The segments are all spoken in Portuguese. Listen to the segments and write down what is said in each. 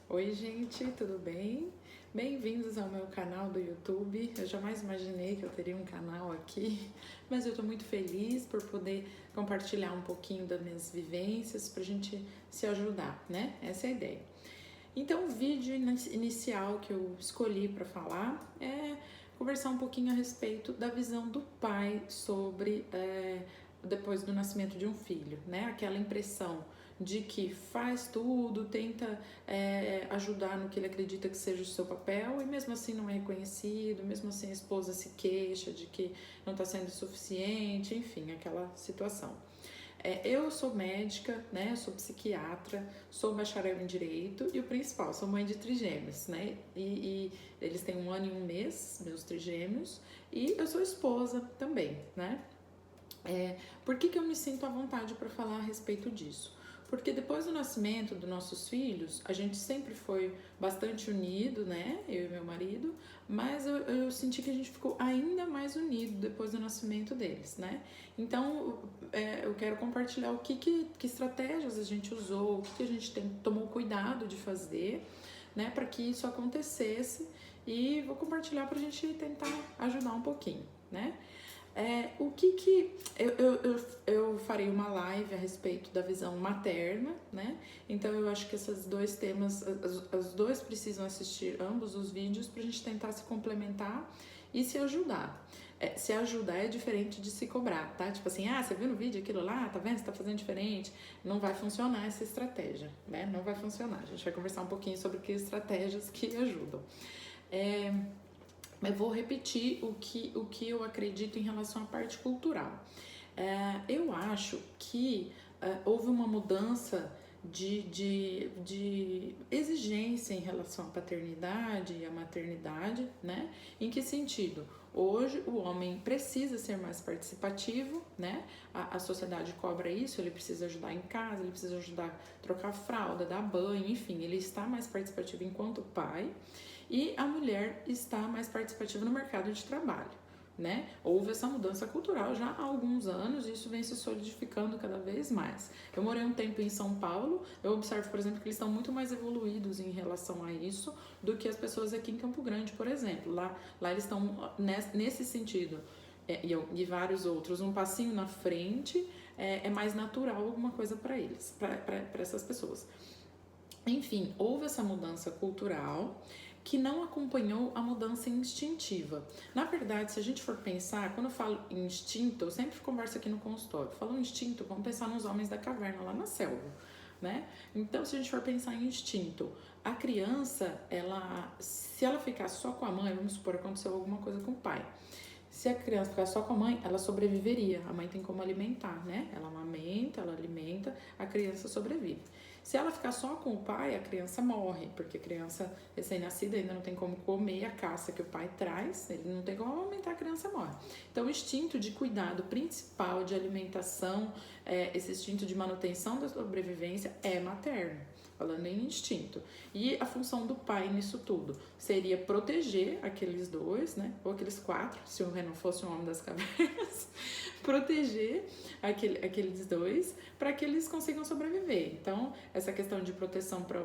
Oi, gente, tudo bem? Bem-vindos ao meu canal do YouTube. Eu jamais imaginei que eu teria um canal aqui, mas eu estou muito feliz por poder compartilhar um pouquinho das minhas vivências para a gente se ajudar, né? Essa é a ideia. Então, o vídeo inicial que eu escolhi para falar é conversar um pouquinho a respeito da visão do pai sobre depois do nascimento de um filho, né? Aquela impressão de que faz tudo, tenta ajudar no que ele acredita que seja o seu papel e mesmo assim não é reconhecido, mesmo assim a esposa se queixa de que não está sendo suficiente, enfim, aquela situação. Eu sou médica, né? Sou psiquiatra, sou bacharel em direito e o principal, sou mãe de trigêmeos, né? E eles têm 1 ano e 1 mês, meus trigêmeos, e eu sou esposa também, né? Por que eu me sinto à vontade para falar a respeito disso? Porque depois do nascimento dos nossos filhos, a gente sempre foi bastante unido, né? Eu e meu marido, mas eu senti que a gente ficou ainda mais unido depois do nascimento deles, né? Então, eu quero compartilhar que estratégias a gente usou, o que a gente tomou cuidado de fazer, né? Para que isso acontecesse e vou compartilhar para a gente tentar ajudar um pouquinho, né? Eu farei uma live a respeito da visão materna, né? Então eu acho que esses dois temas, os dois precisam assistir ambos os vídeos pra gente tentar se complementar e se ajudar. Se ajudar é diferente de se cobrar, tá? Tipo assim, você viu no vídeo aquilo lá, tá vendo? Você tá fazendo diferente. Não vai funcionar essa estratégia, né? Não vai funcionar. A gente vai conversar um pouquinho sobre que estratégias que ajudam. Mas vou repetir o que eu acredito em relação à parte cultural. Eu acho que houve uma mudança de exigência em relação à paternidade e à maternidade, né? Em que sentido? Hoje o homem precisa ser mais participativo, né? A sociedade cobra isso, ele precisa ajudar em casa, ele precisa ajudar a trocar fralda, dar banho, enfim, ele está mais participativo enquanto pai. E a mulher está mais participativa no mercado de trabalho, né? Houve essa mudança cultural já há alguns anos e isso vem se solidificando cada vez mais. Eu morei um tempo em São Paulo, eu observo, por exemplo, que eles estão muito mais evoluídos em relação a isso do que as pessoas aqui em Campo Grande, por exemplo. Lá eles estão nesse sentido e vários outros, um passinho na frente, é mais natural alguma coisa para eles, para essas pessoas. Enfim, houve essa mudança cultural que não acompanhou a mudança instintiva. Na verdade, se a gente for pensar, quando eu falo instinto, eu sempre converso aqui no consultório, falo instinto, vamos pensar nos homens da caverna lá na selva, né? Então, se a gente for pensar em instinto, a criança, se ela ficar só com a mãe, vamos supor, aconteceu alguma coisa com o pai. Se a criança ficar só com a mãe, ela sobreviveria. A mãe tem como alimentar, né? Ela amamenta, ela alimenta, a criança sobrevive. Se ela ficar só com o pai, a criança morre, porque a criança recém-nascida ainda não tem como comer a caça que o pai traz, ele não tem como aumentar, a criança morre. Então, o instinto de cuidado principal, de alimentação, esse instinto de manutenção da sobrevivência é materno, falando em instinto. E a função do pai nisso tudo seria proteger aqueles dois, né? Ou aqueles 4, se o Renan fosse um homem das cavernas, proteger aqueles dois para que eles consigam sobreviver. Então, essa questão de proteção para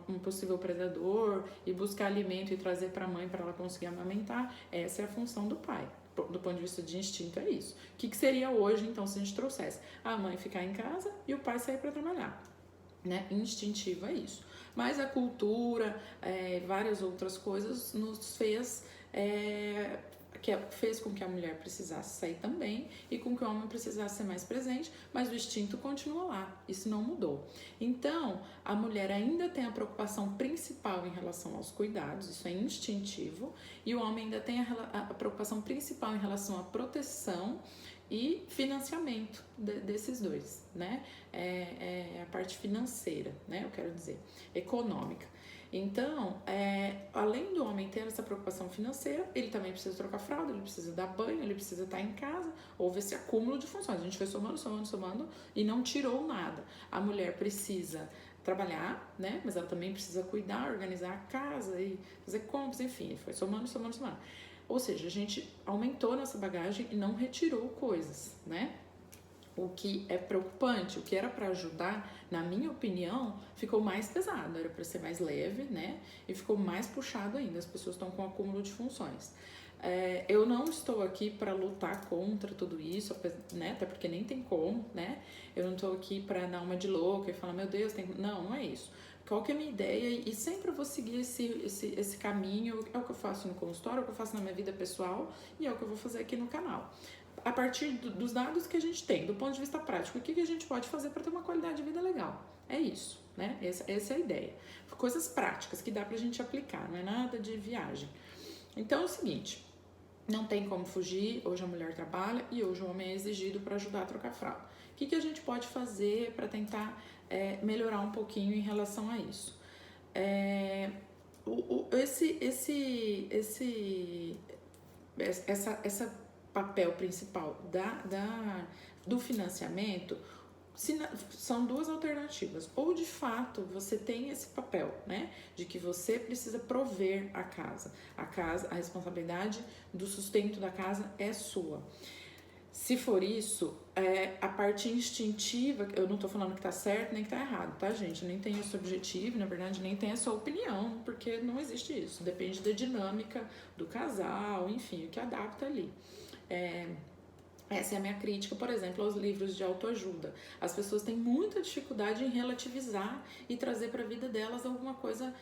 um possível predador e buscar alimento e trazer para a mãe para ela conseguir amamentar, essa é a função do pai. Do ponto de vista de instinto, é isso. O que seria hoje, então, se a gente trouxesse a mãe ficar em casa e o pai sair para trabalhar? Né? Instintivo é isso. Mas a cultura, várias outras coisas nos fez fez com que a mulher precisasse sair também e com que o homem precisasse ser mais presente, mas o instinto continua lá, isso não mudou. Então, a mulher ainda tem a preocupação principal em relação aos cuidados, isso é instintivo, e o homem ainda tem a preocupação principal em relação à proteção e financiamento desses dois, né? A parte financeira, né? Eu quero dizer, econômica. Então, além do homem ter essa preocupação financeira, ele também precisa trocar fralda, ele precisa dar banho, ele precisa estar em casa. Houve esse acúmulo de funções. A gente foi somando e não tirou nada. A mulher precisa trabalhar, né? Mas ela também precisa cuidar, organizar a casa e fazer compras, enfim, foi somando. Ou seja, a gente aumentou nossa bagagem e não retirou coisas, né? O que é preocupante, o que era para ajudar, na minha opinião, ficou mais pesado, era para ser mais leve, né? E ficou mais puxado ainda, as pessoas estão com acúmulo de funções. Eu não estou aqui para lutar contra tudo isso, né? Até porque nem tem como, né? Eu não estou aqui para dar uma de louca e falar, meu Deus, tem... não é isso. Qual que é a minha ideia? E sempre eu vou seguir esse caminho, é o que eu faço no consultório, é o que eu faço na minha vida pessoal e é o que eu vou fazer aqui no canal. A partir dos dados que a gente tem, do ponto de vista prático, o que a gente pode fazer para ter uma qualidade de vida legal? É isso, né? Essa é a ideia. Coisas práticas que dá pra gente aplicar, não é nada de viagem. Então é o seguinte, não tem como fugir, hoje a mulher trabalha e hoje o homem é exigido para ajudar a trocar fralda. O que a gente pode fazer para tentar melhorar um pouquinho em relação a isso? Essa papel principal do financiamento são duas alternativas. Ou de fato você tem esse papel, né, de que você precisa prover a casa, a responsabilidade do sustento da casa é sua. Se for isso, a parte instintiva, eu não tô falando que tá certo nem que tá errado, tá, gente? Eu nem tenho esse objetivo, na verdade, nem tenho essa opinião, porque não existe isso. Depende da dinâmica do casal, enfim, o que adapta ali. Essa é a minha crítica, por exemplo, aos livros de autoajuda. As pessoas têm muita dificuldade em relativizar e trazer para a vida delas alguma coisa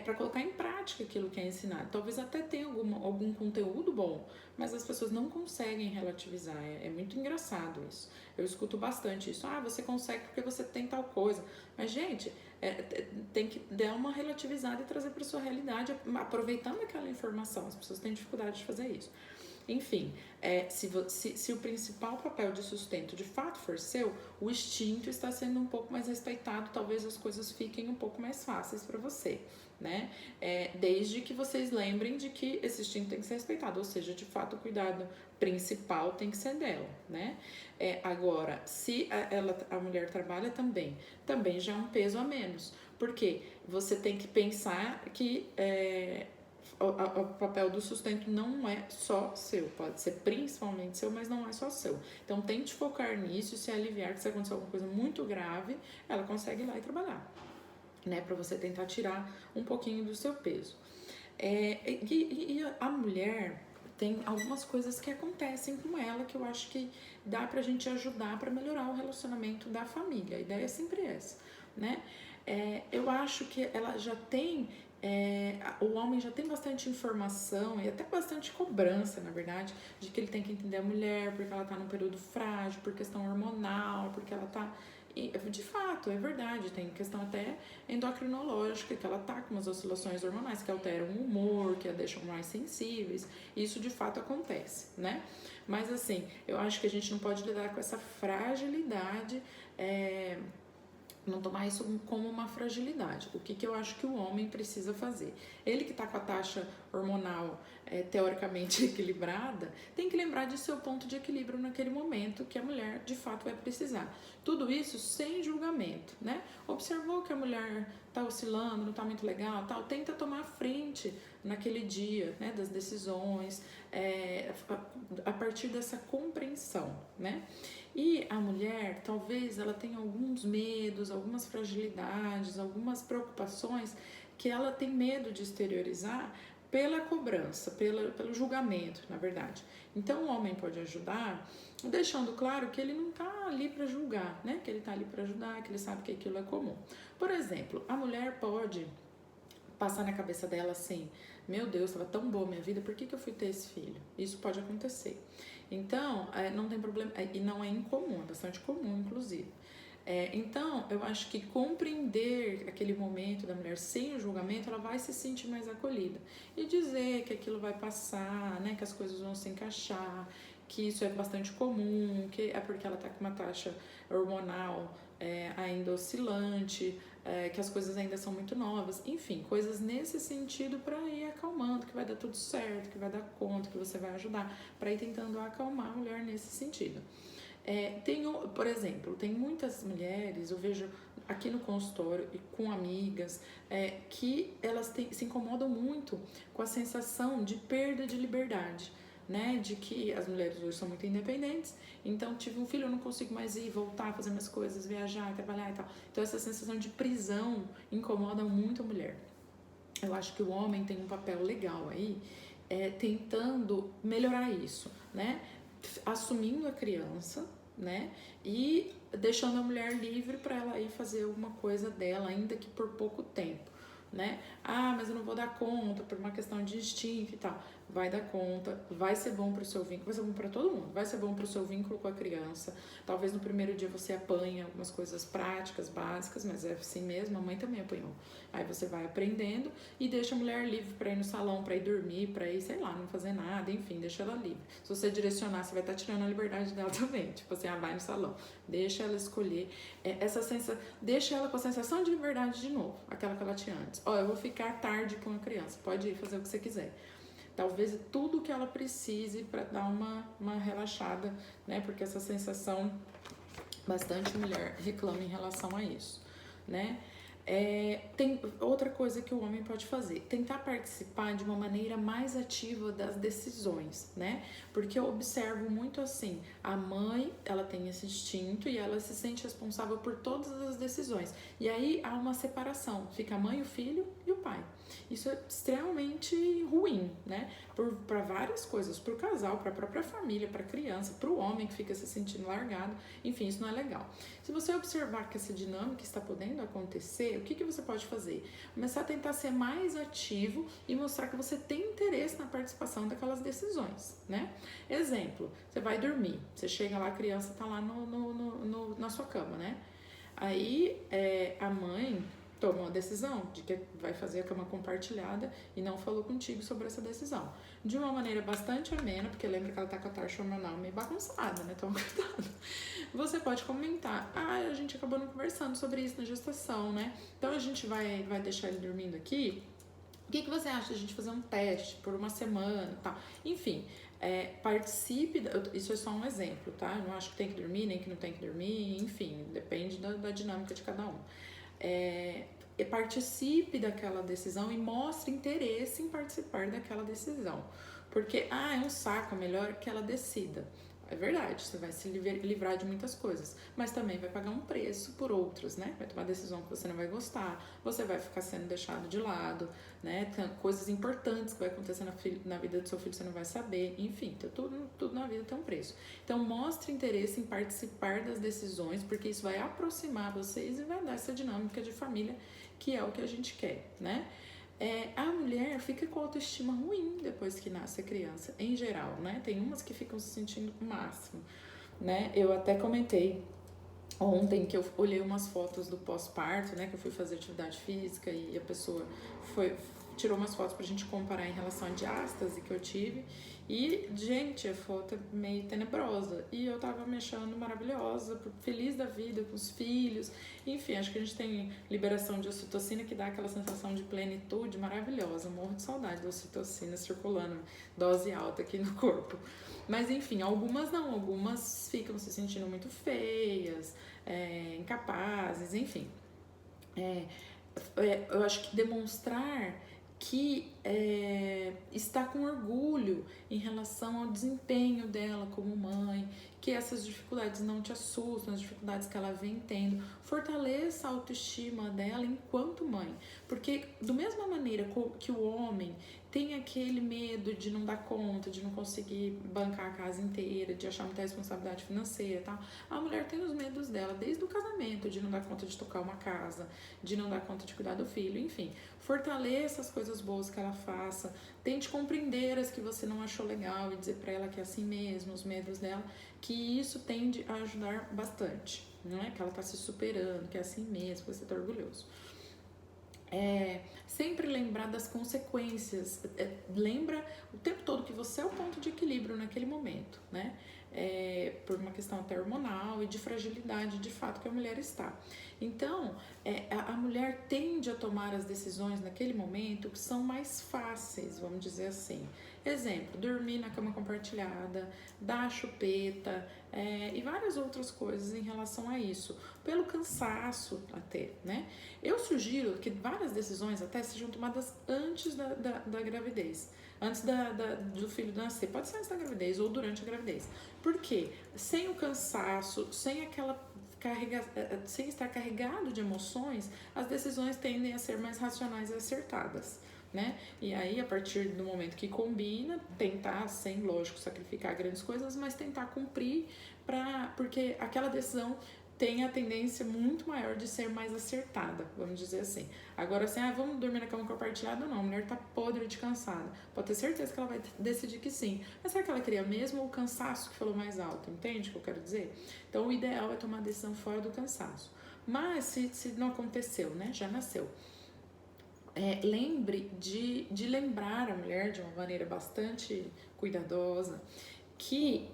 para colocar em prática aquilo que é ensinado. Talvez até tenha algum conteúdo bom, mas as pessoas não conseguem relativizar. É muito engraçado isso. Eu escuto bastante isso. Você consegue porque você tem tal coisa. Mas, gente, tem que dar uma relativizada e trazer para sua realidade, aproveitando aquela informação. As pessoas têm dificuldade de fazer isso. Enfim, se o principal papel de sustento de fato for seu, o instinto está sendo um pouco mais respeitado, talvez as coisas fiquem um pouco mais fáceis para você, né? Desde que vocês lembrem de que esse instinto tem que ser respeitado, ou seja, de fato o cuidado principal tem que ser dela, né? Agora, se a mulher trabalha também já é um peso a menos, porque você tem que pensar que o papel do sustento não é só seu, pode ser principalmente seu, mas não é só seu. Então tente focar nisso, se aliviar que se acontecer alguma coisa muito grave, ela consegue ir lá e trabalhar, né, para você tentar tirar um pouquinho do seu peso. E a mulher tem algumas coisas que acontecem com ela que eu acho que dá pra gente ajudar para melhorar o relacionamento da família. A ideia é sempre essa, né? Eu acho que ela já tem o homem já tem bastante informação e até bastante cobrança, na verdade, de que ele tem que entender a mulher porque ela tá num período frágil, por questão hormonal, porque ela tá... E, de fato, é verdade, tem questão até endocrinológica, que ela tá com umas oscilações hormonais que alteram o humor, que a deixam mais sensíveis. Isso de fato acontece, né? Mas assim, eu acho que a gente não pode lidar com essa fragilidade, não tomar isso como uma fragilidade. O que eu acho que o homem precisa fazer? Ele que está com a taxa hormonal teoricamente equilibrada, tem que lembrar de seu ponto de equilíbrio naquele momento que a mulher de fato vai precisar. Tudo isso sem julgamento, né? Observou que a mulher está oscilando, não está muito legal, tal, tenta tomar frente naquele dia, né, das decisões, a partir dessa compreensão, né? E a mulher, talvez ela tenha alguns medos, algumas fragilidades, algumas preocupações que ela tem medo de exteriorizar pela cobrança, pelo julgamento, na verdade. Então o homem pode ajudar deixando claro que ele não está ali para julgar, né? Que ele está ali para ajudar, que ele sabe que aquilo é comum. Por exemplo, a mulher pode passar na cabeça dela assim: meu Deus, estava tão boa a minha vida, por que eu fui ter esse filho? Isso pode acontecer. Então, não tem problema, e não é incomum, é bastante comum, inclusive. Então, eu acho que compreender aquele momento da mulher sem o julgamento, ela vai se sentir mais acolhida. E dizer que aquilo vai passar, né, que as coisas vão se encaixar, que isso é bastante comum, que é porque ela está com uma taxa hormonal ainda oscilante, que as coisas ainda são muito novas, enfim, coisas nesse sentido para ir acalmando, que vai dar tudo certo, que vai dar conta, que você vai ajudar, para ir tentando acalmar a mulher nesse sentido. Por exemplo, tem muitas mulheres, eu vejo aqui no consultório e com amigas, que elas se incomodam muito com a sensação de perda de liberdade, né, de que as mulheres hoje são muito independentes, então tive um filho, eu não consigo mais ir, voltar, fazer minhas coisas, viajar, trabalhar e tal. Então essa sensação de prisão incomoda muito a mulher. Eu acho que o homem tem um papel legal aí, tentando melhorar isso, né, assumindo a criança, né, e deixando a mulher livre para ela ir fazer alguma coisa dela, ainda que por pouco tempo, né? Ah, mas eu não vou dar conta por uma questão de instinto e tal. Vai dar conta, vai ser bom pro seu vínculo, vai ser bom para todo mundo, vai ser bom pro seu vínculo com a criança. Talvez no primeiro dia você apanhe algumas coisas práticas, básicas, mas é assim mesmo, a mãe também apanhou. Aí você vai aprendendo e deixa a mulher livre para ir no salão, para ir dormir, para ir, sei lá, não fazer nada, enfim, deixa ela livre. Se você direcionar, você vai estar tirando a liberdade dela também. Tipo assim, vai no salão, deixa ela escolher. Deixa ela com a sensação de liberdade de novo, aquela que ela tinha antes. Eu vou ficar tarde com a criança, pode ir fazer o que você quiser. Talvez tudo que ela precise para dar uma relaxada, né? Porque essa sensação, bastante mulher reclama em relação a isso, né? Tem outra coisa que o homem pode fazer, tentar participar de uma maneira mais ativa das decisões, né? Porque eu observo muito assim, a mãe, ela tem esse instinto e ela se sente responsável por todas as decisões. E aí há uma separação, fica a mãe, o filho e o pai. Isso é extremamente ruim, né? Para várias coisas, para o casal, para a própria família, para a criança, para o homem que fica se sentindo largado, enfim, isso não é legal. Se você observar que essa dinâmica está podendo acontecer, o que você pode fazer? Começar a tentar ser mais ativo e mostrar que você tem interesse na participação daquelas decisões, né? Exemplo, você vai dormir, você chega lá, a criança está lá na sua cama, né? Aí a mãe toma uma decisão de que vai fazer a cama compartilhada e não falou contigo sobre essa decisão. De uma maneira bastante amena, porque lembra que ela tá com a taxa hormonal meio bagunçada, né? Toma cuidado. Você pode comentar, a gente acabou não conversando sobre isso na gestação, né? Então a gente vai deixar ele dormindo aqui. O que você acha de a gente fazer um teste por uma semana e tal? Enfim, participe, isso é só um exemplo, tá? Eu não acho que tem que dormir, nem que não tem que dormir, enfim, depende da dinâmica de cada um. Participe daquela decisão e mostre interesse em participar daquela decisão. Porque, é um saco, é melhor que ela decida. É verdade, você vai se livrar de muitas coisas, mas também vai pagar um preço por outras, né? Vai tomar decisão que você não vai gostar, você vai ficar sendo deixado de lado, né? Tem coisas importantes que vai acontecer na vida do seu filho, você não vai saber, enfim, tudo na vida tem um preço. Então, mostre interesse em participar das decisões, porque isso vai aproximar vocês e vai dar essa dinâmica de família, que é o que a gente quer, né? A mulher fica com autoestima ruim depois que nasce a criança, em geral, né? Tem umas que ficam se sentindo o máximo, né? Eu até comentei ontem que eu olhei umas fotos do pós-parto, né? Que eu fui fazer atividade física e a pessoa tirou umas fotos pra gente comparar em relação à diástase que eu tive. E, gente, a foto é meio tenebrosa. E eu tava me achando maravilhosa, feliz da vida, com os filhos. Enfim, acho que a gente tem liberação de ocitocina que dá aquela sensação de plenitude maravilhosa. Eu morro de saudade da ocitocina circulando, dose alta aqui no corpo. Mas, enfim, algumas não. Algumas ficam se sentindo muito feias, incapazes, enfim. Eu acho que demonstrar que está com orgulho em relação ao desempenho dela como mãe, que essas dificuldades não te assustam, as dificuldades que ela vem tendo, fortaleça a autoestima dela enquanto mãe, porque da mesma maneira que o homem tem aquele medo de não dar conta, de não conseguir bancar a casa inteira, de achar muita responsabilidade financeira e tal, a mulher tem os medos dela desde o casamento, de não dar conta de tocar uma casa, de não dar conta de cuidar do filho, enfim, fortaleça as coisas boas que ela faça, tente compreender as que você não achou legal e dizer pra ela que é assim mesmo, os medos dela, que isso tende a ajudar bastante, não é? Que ela tá se superando, que é assim mesmo, que você tá orgulhoso. Sempre lembrar das consequências, lembra o tempo todo que você é o ponto de equilíbrio naquele momento, né? por uma questão até hormonal e de fragilidade de fato que a mulher está. Então, a mulher tende a tomar as decisões naquele momento que são mais fáceis, vamos dizer assim. Exemplo, dormir na cama compartilhada, dar chupeta e várias outras coisas em relação a isso, pelo cansaço até, né? Eu sugiro que várias decisões até sejam tomadas antes da gravidez, antes do filho nascer, pode ser antes da gravidez ou durante a gravidez. Por quê? Sem o cansaço, sem sem estar carregado de emoções, as decisões tendem a ser mais racionais e acertadas, né? E aí, a partir do momento que combina, tentar, sem, lógico, sacrificar grandes coisas, mas tentar cumprir, porque aquela decisão tem a tendência muito maior de ser mais acertada, vamos dizer assim. Agora, assim, vamos dormir na cama compartilhada? Não, a mulher tá podre de cansada. Pode ter certeza que ela vai decidir que sim. Mas será que ela queria mesmo ou o cansaço que falou mais alto? Entende o que eu quero dizer? Então, o ideal é tomar a decisão fora do cansaço. Mas, se não aconteceu, né? Já nasceu. Lembre de lembrar a mulher de uma maneira bastante cuidadosa que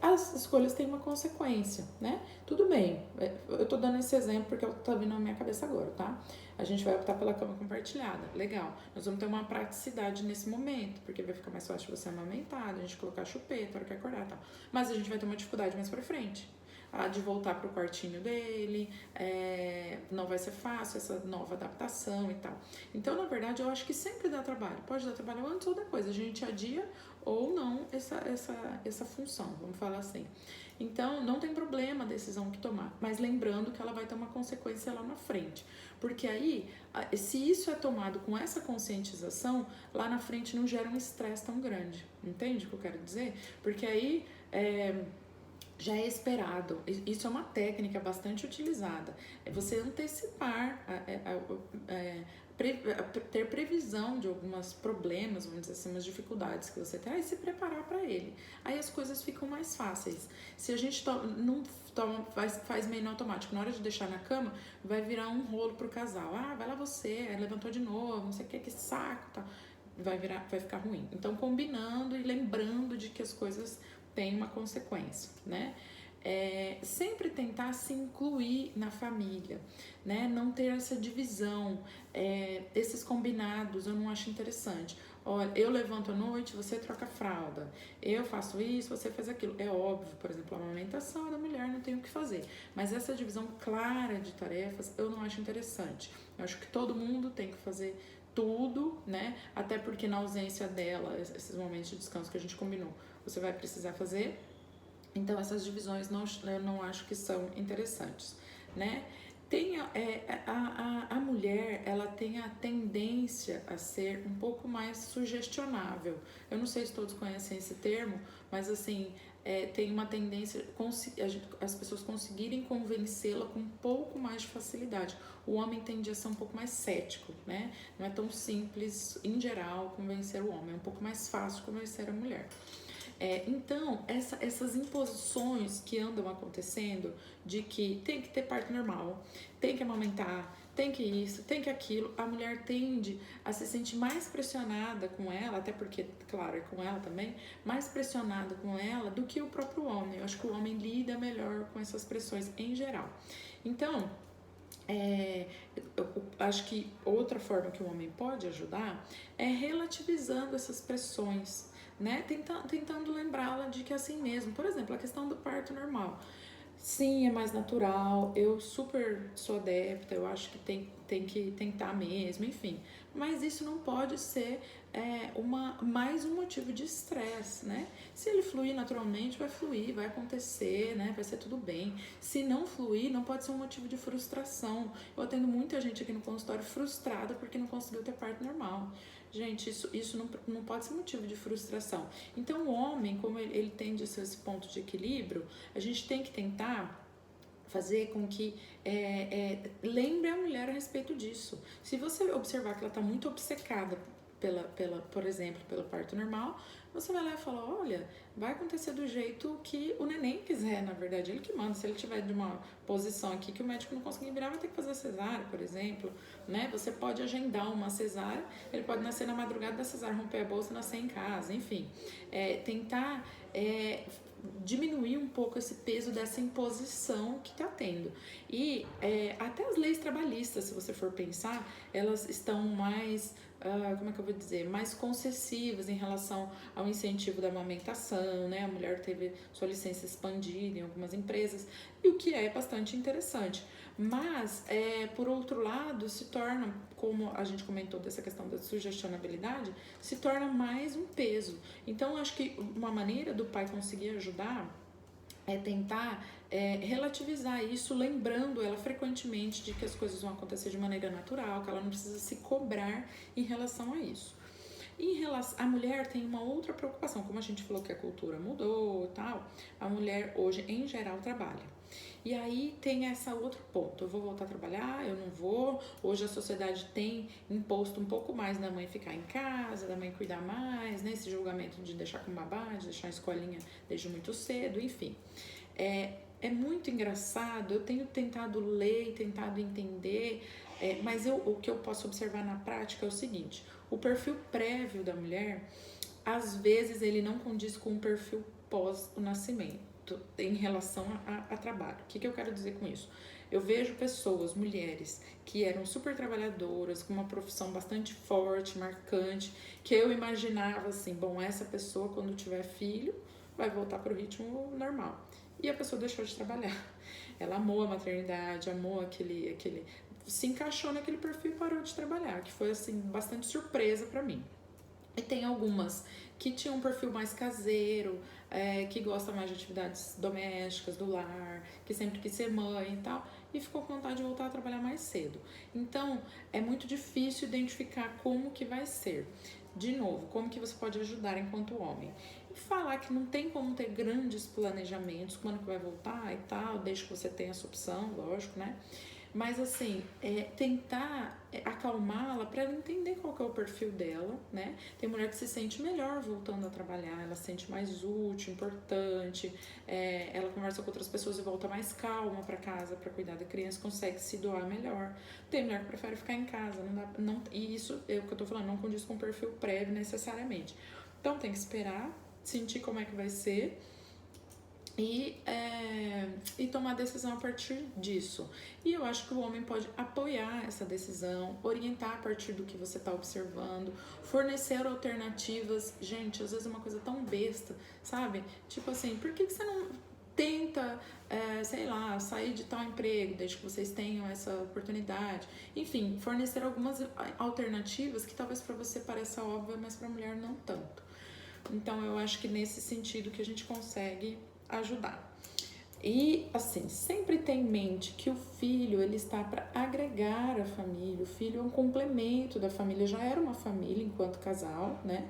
as escolhas têm uma consequência, né? Tudo bem, eu tô dando esse exemplo porque tá vindo na minha cabeça agora, tá? A gente vai optar pela cama compartilhada, legal. Nós vamos ter uma praticidade nesse momento, porque vai ficar mais fácil você amamentar, a gente colocar chupeta, a hora que acordar e tal. Mas a gente vai ter uma dificuldade mais pra frente. De voltar pro quartinho dele, não vai ser fácil essa nova adaptação e tal. Então, na verdade, eu acho que sempre dá trabalho. Pode dar trabalho antes ou depois. A gente adia ou não essa função, vamos falar assim. Então, não tem problema a decisão que tomar, mas lembrando que ela vai ter uma consequência lá na frente. Porque aí, se isso é tomado com essa conscientização, lá na frente não gera um estresse tão grande. Entende o que eu quero dizer? Porque aí já é esperado. Isso é uma técnica bastante utilizada. É você antecipar, ter previsão de alguns problemas, vamos dizer assim, umas dificuldades que você tem, e se preparar para ele. Aí as coisas ficam mais fáceis. Se a gente faz meio no automático, na hora de deixar na cama, vai virar um rolo pro casal. Vai lá você, levantou de novo, não sei o que saco, tá? Vai ficar ruim. Então, combinando e lembrando de que as coisas têm uma consequência, né? Sempre tentar se incluir na família, né? Não ter essa divisão, esses combinados eu não acho interessante. Olha, eu levanto à noite, você troca a fralda, eu faço isso, você faz aquilo. É óbvio, por exemplo, a amamentação é da mulher, não tem o que fazer. Mas essa divisão clara de tarefas eu não acho interessante. Eu acho que todo mundo tem que fazer tudo, né? Até porque na ausência dela, esses momentos de descanso que a gente combinou, você vai precisar fazer. Então, essas divisões eu não acho que são interessantes, né? A mulher, ela tem a tendência a ser um pouco mais sugestionável. Eu não sei se todos conhecem esse termo, mas assim, tem uma tendência as pessoas conseguirem convencê-la com um pouco mais de facilidade. O homem tende a ser um pouco mais cético, né? Não é tão simples, em geral, convencer o homem. É um pouco mais fácil convencer a mulher. Então, essas imposições que andam acontecendo de que tem que ter parto normal, tem que amamentar, tem que isso, tem que aquilo, a mulher tende a se sentir mais pressionada com ela, até porque, claro, é com ela também, mais pressionada com ela do que o próprio homem. Eu acho que o homem lida melhor com essas pressões em geral. Então, eu acho que outra forma que o homem pode ajudar é relativizando essas pressões, né? Tentando lembrá-la de que é assim mesmo. Por exemplo, a questão do parto normal. Sim, é mais natural, eu super sou adepta, eu acho que tem que tentar mesmo, enfim. Mas isso não pode ser mais um motivo de estresse, né? Se ele fluir naturalmente, vai fluir, vai acontecer, né? Vai ser tudo bem. Se não fluir, não pode ser um motivo de frustração. Eu atendo muita gente aqui no consultório frustrada porque não conseguiu ter parto normal. Gente, isso não pode ser motivo de frustração. Então, o homem, como ele tende a ser esse ponto de equilíbrio, a gente tem que tentar fazer com que lembre a mulher a respeito disso. Se você observar que ela está muito obcecada por exemplo, pelo parto normal, você vai lá e fala, olha, vai acontecer do jeito que o neném quiser, na verdade, ele que manda. Se ele tiver de uma posição aqui que o médico não conseguir virar, vai ter que fazer cesárea, por exemplo, né? Você pode agendar uma cesárea, ele pode nascer na madrugada da cesárea, romper a bolsa e nascer em casa, enfim. Tentar diminuir um pouco esse peso dessa imposição que está tendo. E até as leis trabalhistas, se você for pensar, elas estão mais, como é que eu vou dizer, mais concessivas em relação ao incentivo da amamentação, né? A mulher teve sua licença expandida em algumas empresas, e o que é bastante interessante. Mas, por outro lado, se torna, como a gente comentou dessa questão da sugestionabilidade, se torna mais um peso. Então, acho que uma maneira do pai conseguir ajudar é tentar relativizar isso, lembrando ela frequentemente de que as coisas vão acontecer de maneira natural, que ela não precisa se cobrar em relação a isso. Em relação, a mulher tem uma outra preocupação, como a gente falou que a cultura mudou e tal, a mulher hoje em geral trabalha. E aí tem essa outro ponto, eu vou voltar a trabalhar, eu não vou, hoje a sociedade tem imposto um pouco mais da mãe ficar em casa, da mãe cuidar mais, né, esse julgamento de deixar com babá, de deixar a escolinha desde muito cedo, enfim. É muito engraçado, eu tenho tentado ler, tentado entender, mas o que eu posso observar na prática é o seguinte, o perfil prévio da mulher, às vezes ele não condiz com o perfil pós o nascimento em relação a trabalho. O que eu quero dizer com isso? Eu vejo pessoas, mulheres, que eram super trabalhadoras, com uma profissão bastante forte, marcante, que eu imaginava assim, bom, essa pessoa quando tiver filho vai voltar para o ritmo normal. E a pessoa deixou de trabalhar. Ela amou a maternidade, amou aquele se encaixou naquele perfil e parou de trabalhar, que foi assim bastante surpresa para mim. E tem algumas que tinham um perfil mais caseiro, que gosta mais de atividades domésticas, do lar, que sempre quis ser mãe e tal, e ficou com vontade de voltar a trabalhar mais cedo. Então, é muito difícil identificar como que vai ser. De novo, como que você pode ajudar enquanto homem. E falar que não tem como ter grandes planejamentos, quando que vai voltar e tal, desde que você tenha essa opção, lógico, né? Mas assim, tentar acalmá-la para ela entender qual que é o perfil dela, né? Tem mulher que se sente melhor voltando a trabalhar, ela se sente mais útil, importante, ela conversa com outras pessoas e volta mais calma para casa para cuidar da criança, consegue se doar melhor. Tem mulher que prefere ficar em casa, e isso é o que eu tô falando, não condiz com o perfil prévio necessariamente. Então tem que esperar, sentir como é que vai ser e tomar decisão a partir disso. E eu acho que o homem pode apoiar essa decisão, orientar a partir do que você está observando, fornecer alternativas. Gente, às vezes é uma coisa tão besta, sabe? Tipo assim, por que você não tenta, sei lá, sair de tal emprego, desde que vocês tenham essa oportunidade? Enfim, fornecer algumas alternativas que talvez para você pareça óbvia, mas para a mulher não tanto. Então, eu acho que nesse sentido que a gente consegue ajudar. E assim, sempre tem em mente que o filho ele está para agregar a família, o filho é um complemento da família, já era uma família enquanto casal, né?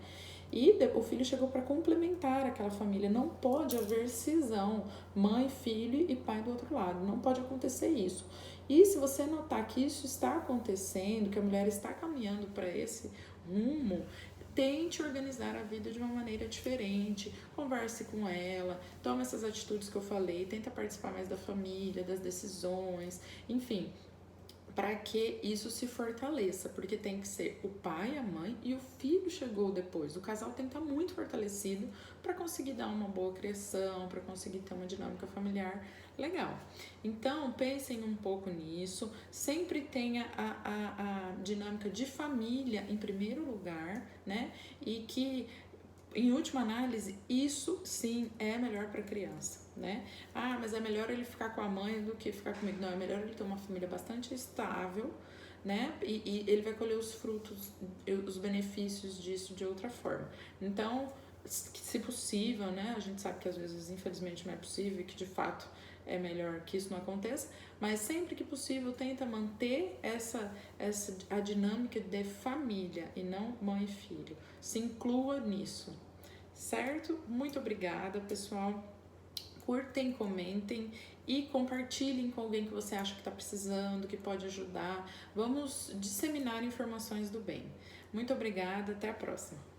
E o filho chegou para complementar aquela família, não pode haver cisão, mãe, filho e pai do outro lado, não pode acontecer isso. E se você notar que isso está acontecendo, que a mulher está caminhando para esse rumo, tente organizar a vida de uma maneira diferente, converse com ela, tome essas atitudes que eu falei, tenta participar mais da família, das decisões, enfim, para que isso se fortaleça, porque tem que ser o pai, a mãe e o filho chegou depois. O casal tem que estar muito fortalecido para conseguir dar uma boa criação, para conseguir ter uma dinâmica familiar legal. Então, pensem um pouco nisso, sempre tenha a dinâmica de família em primeiro lugar, né? E que, em última análise, isso sim é melhor para a criança, né? Ah, mas é melhor ele ficar com a mãe do que ficar comigo. Não, é melhor ele ter uma família bastante estável, né? E ele vai colher os frutos, os benefícios disso de outra forma. Então, se possível, né? A gente sabe que às vezes, infelizmente, não é possível e que de fato é melhor que isso não aconteça, mas sempre que possível tenta manter a dinâmica de família e não mãe e filho. Se inclua nisso, certo? Muito obrigada, pessoal. Curtem, comentem e compartilhem com alguém que você acha que está precisando, que pode ajudar. Vamos disseminar informações do bem. Muito obrigada, até a próxima.